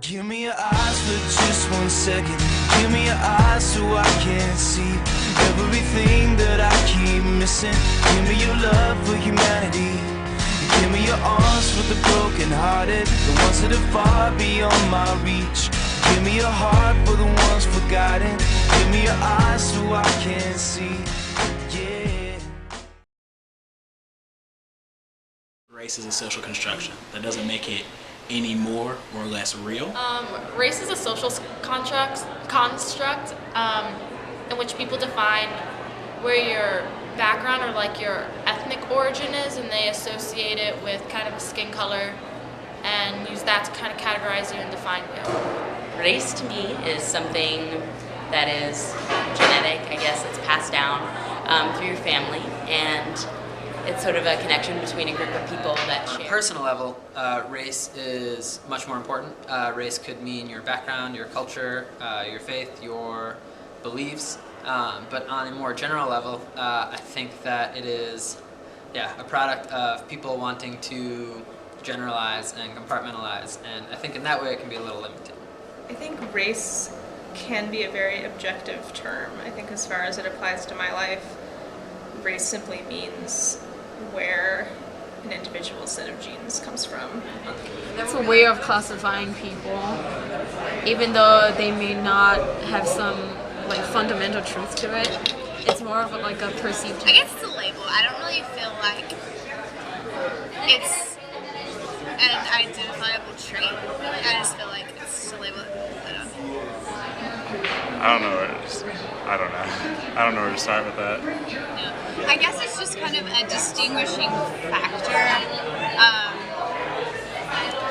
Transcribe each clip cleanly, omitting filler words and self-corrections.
Give me your eyes for just 1 second. Give me your eyes so I can see everything that I keep missing. Give me your love for humanity. Give me your arms for the broken-hearted, the ones that are far beyond my reach. Give me your heart for the ones forgotten. Give me your eyes so I can see. Yeah. Race is a social construction. That doesn't make it any more or less real. Race is a social construct in which people define where your background or like your ethnic origin is, and they associate it with kind of a skin color and use that to kind of categorize you and define you. Race to me is something that is genetic, I guess. It's passed down through your family, and it's sort of a connection between a group of people that share. On a personal level, race is much more important. Race could mean your background, your culture, your faith, your beliefs. But on a more general level, I think that it is a product of people wanting to generalize and compartmentalize, and I think in that way it can be a little limiting. I think race can be a very objective term. I think as far as it applies to my life, race simply means where an individual set of genes comes from. It's a way of classifying people, even though they may not have some like fundamental truth to it. It's more of like a perceived. I guess it's a label. I don't really feel like it's an identifiable trait. Really, I just feel like it's just a label. I don't know where to start with that. No. I guess it's just kind of a distinguishing factor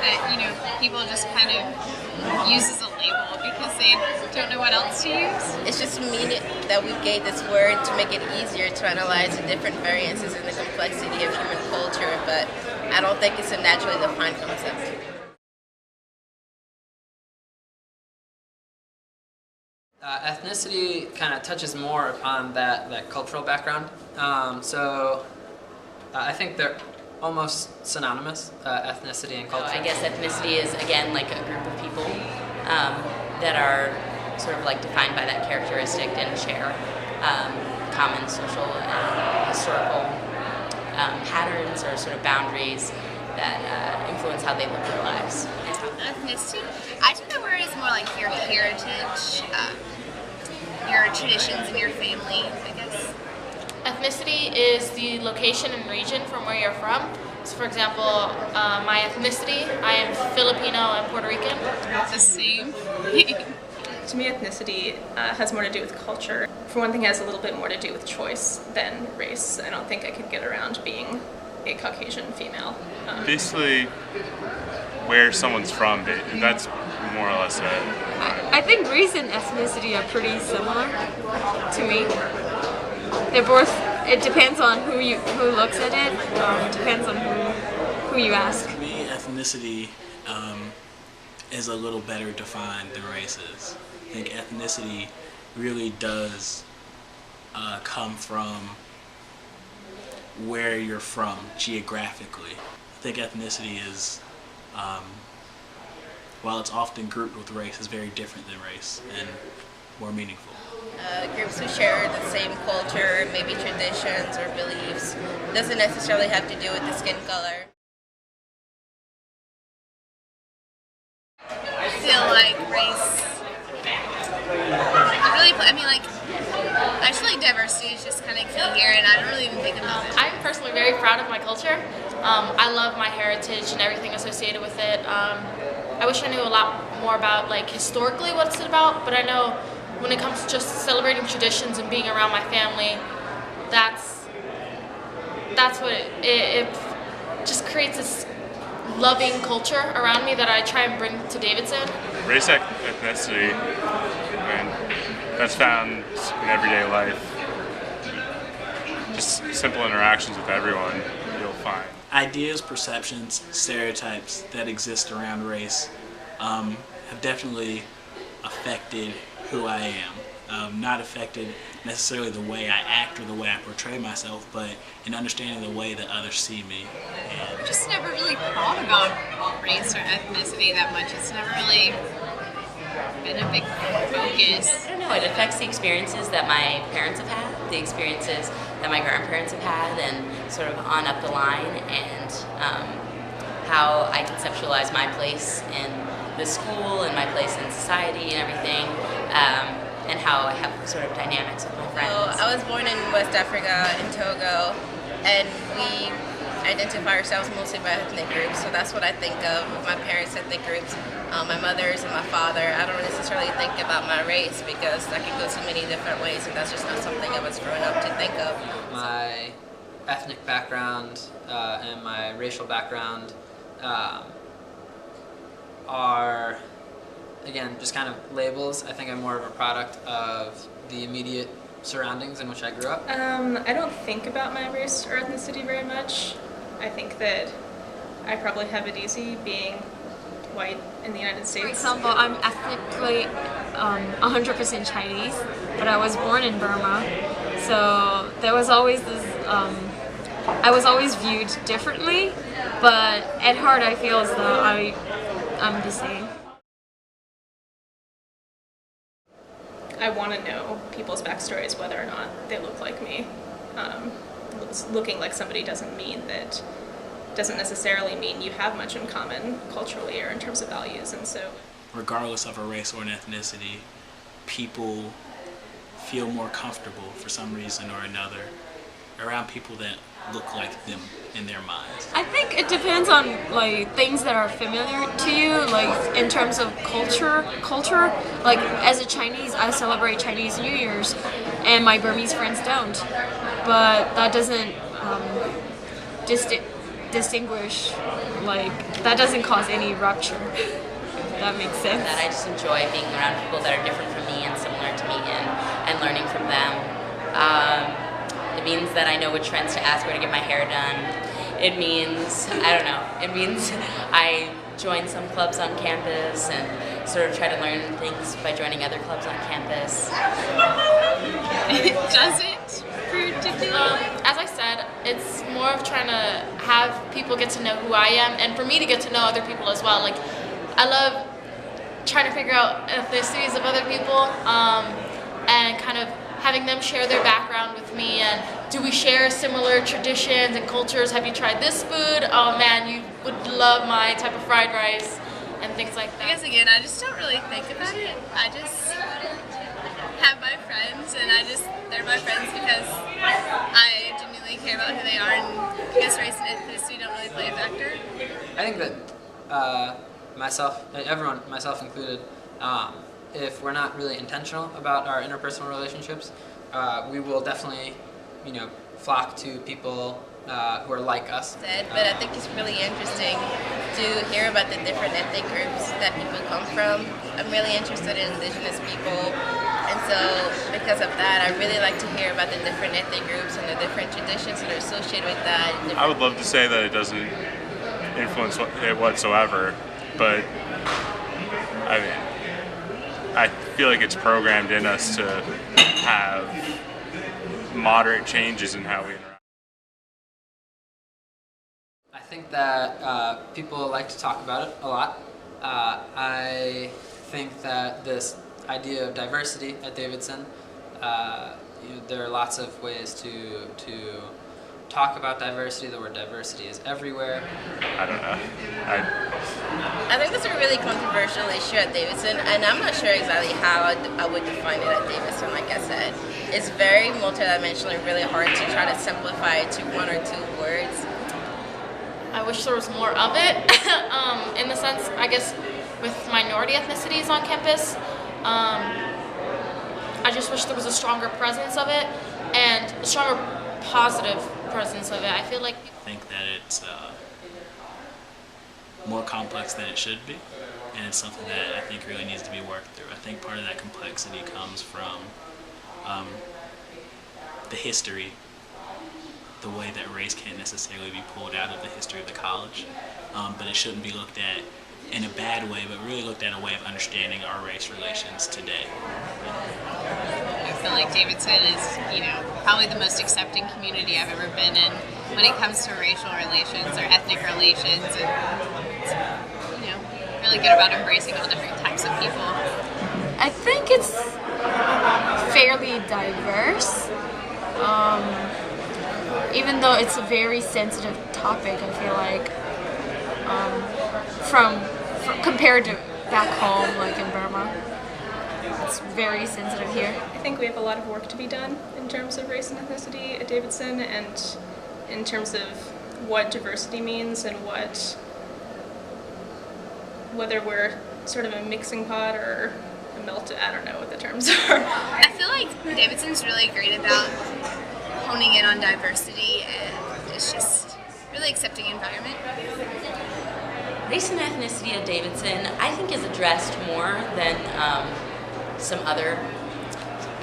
that people just kind of use as a label because they don't know what else to use. It's just meaning that we gave this word to make it easier to analyze the different variances in the complexity of human culture, but I don't think it's a naturally defined concept. Ethnicity kind of touches more upon that cultural background. So I think they're almost synonymous, ethnicity and culture. So I guess ethnicity is, again, like a group of people that are sort of like defined by that characteristic and share common social and historical patterns or sort of boundaries that influence how they live their lives. Ethnicity? I think the word is more like your heritage, your traditions and your family, I guess. Ethnicity is the location and region from where you're from. So for example, my ethnicity, I am Filipino and Puerto Rican. The same. To me, ethnicity has more to do with culture. For one thing, it has a little bit more to do with choice than race. I don't think I could get around being a Caucasian female. Basically, where someone's from, that's more or less it. I think race and ethnicity are pretty similar to me. They're both. It depends on who looks at it. It depends on who you ask. For me, ethnicity is a little better defined than race is. I think ethnicity really does come from where you're from geographically. I think ethnicity is, while it's often grouped with race, is very different than race and more meaningful. Groups who share the same culture, maybe traditions or beliefs, doesn't necessarily have to do with the skin color. I feel like race, I feel like diversity is just kind of key here, and I don't really even think about it. I'm personally very proud of my culture. I love my heritage and everything associated with it. I wish I knew a lot more about like historically what it's about, but I know when it comes to just celebrating traditions and being around my family, that's what it just creates this loving culture around me that I try and bring to Davidson. Race, ethnicity, that's found in everyday life. Just simple interactions with everyone, you'll find. Ideas, perceptions, stereotypes that exist around race have definitely affected who I am not affected necessarily the way I act or the way I portray myself, but in understanding the way that others see me. And I've just never really thought about race or ethnicity that much. It's never really been a big focus. I don't know, it affects the experiences that my parents have had, the experiences that my grandparents have had, and sort of on up the line, and how I conceptualize my place in the school and my place in society and everything, and how I have sort of dynamics with my friends. So I was born in West Africa, in Togo, and we identify ourselves mostly by ethnic groups, so that's what I think of with my parents' ethnic groups. My mother's and my father. I don't necessarily think about my race because that can go so many different ways, and that's just not something I was growing up to think of. My ethnic background and my racial background are, again, just kind of labels. I think I'm more of a product of the immediate surroundings in which I grew up. I don't think about my race or ethnicity very much. I think that I probably have it easy being white in the United States. For example, I'm ethnically 100% Chinese, but I was born in Burma, so there was always this, I was always viewed differently, but at heart I feel as though I'm the same. I want to know people's backstories, whether or not they look like me. Looking like somebody doesn't necessarily mean you have much in common culturally or in terms of values, and so regardless of a race or an ethnicity, people feel more comfortable for some reason or another around people that look like them in their minds. I think it depends on like things that are familiar to you, like in terms of culture. Like as a Chinese, I celebrate Chinese New Year's, and my Burmese friends don't. But that doesn't distinguish, like that doesn't cause any rupture. If that makes sense. That I just enjoy being around people that are different from me and similar to me, and learning from them. It means that I know which friends to ask where to get my hair done. It means, I don't know, it means I join some clubs on campus and sort of try to learn things by joining other clubs on campus. Does it particularly? As I said, it's more of trying to have people get to know who I am, and for me to get to know other people as well. Like, I love trying to figure out ethnicities of other people, and kind of having them share their background with me, and do we share similar traditions and cultures? Have you tried this food? Oh man, you would love my type of fried rice, and things like that. I guess again, I just don't really think about it. I just have my friends, and they're my friends because I genuinely care about who they are, and I guess race and ethnicity don't really play a factor. I think that everyone, myself included, if we're not really intentional about our interpersonal relationships, we will definitely, flock to people who are like us. But I think it's really interesting to hear about the different ethnic groups that people come from. I'm really interested in indigenous people, and so because of that, I really like to hear about the different ethnic groups and the different traditions that are associated with that. I would love to say that it doesn't influence it whatsoever, but I mean, I feel like it's programmed in us to have moderate changes in how we interact. I think that people like to talk about it a lot. I think that this idea of diversity at Davidson, there are lots of ways to talk about diversity. The word diversity is everywhere. I don't know. I think that's a really controversial issue at Davidson, and I'm not sure exactly how I would define it at Davidson. Like I said, it's very multidimensional and really hard to try to simplify it to one or two words. I wish there was more of it, in the sense, I guess, with minority ethnicities on campus. I just wish there was a stronger presence of it, and a stronger positive presence of it. I feel like I think that it's more complex than it should be, and it's something that I think really needs to be worked through. I think part of that complexity comes from the history, the way that race can't necessarily be pulled out of the history of the college, but it shouldn't be looked at in a bad way, but really looked at a way of understanding our race relations today. I feel like Davidson is, probably the most accepting community I've ever been in when it comes to racial relations or ethnic relations, and it's, really good about embracing all different types of people. I think it's fairly diverse. Even though it's a very sensitive topic, I feel like from compared to back home, like in Burma, it's very sensitive here. I think we have a lot of work to be done in terms of race and ethnicity at Davidson, and in terms of what diversity means and whether we're sort of a mixing pot or a melted, I don't know what the terms are. I feel like Davidson's really great about honing in on diversity, and it's just really accepting environment. Race and ethnicity at Davidson, I think, is addressed more than some other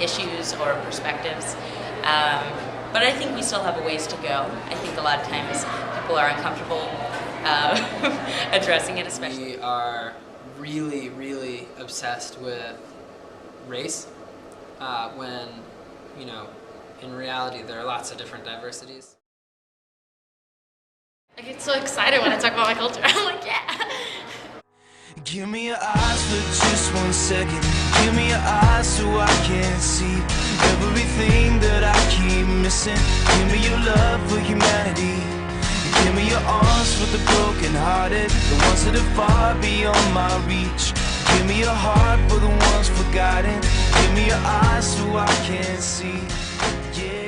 issues or perspectives. But I think we still have a ways to go. I think a lot of times people are uncomfortable addressing it, especially. We are really, really obsessed with race when, in reality there are lots of different diversities. I get so excited when I talk about my culture. I'm like, yeah. Give me your eyes for just 1 second. Give me your eyes so I can see everything that I keep missing. Give me your love for humanity. Give me your arms for the broken hearted, the ones that are far beyond my reach. Give me your heart for the ones forgotten. Give me your eyes so I can see.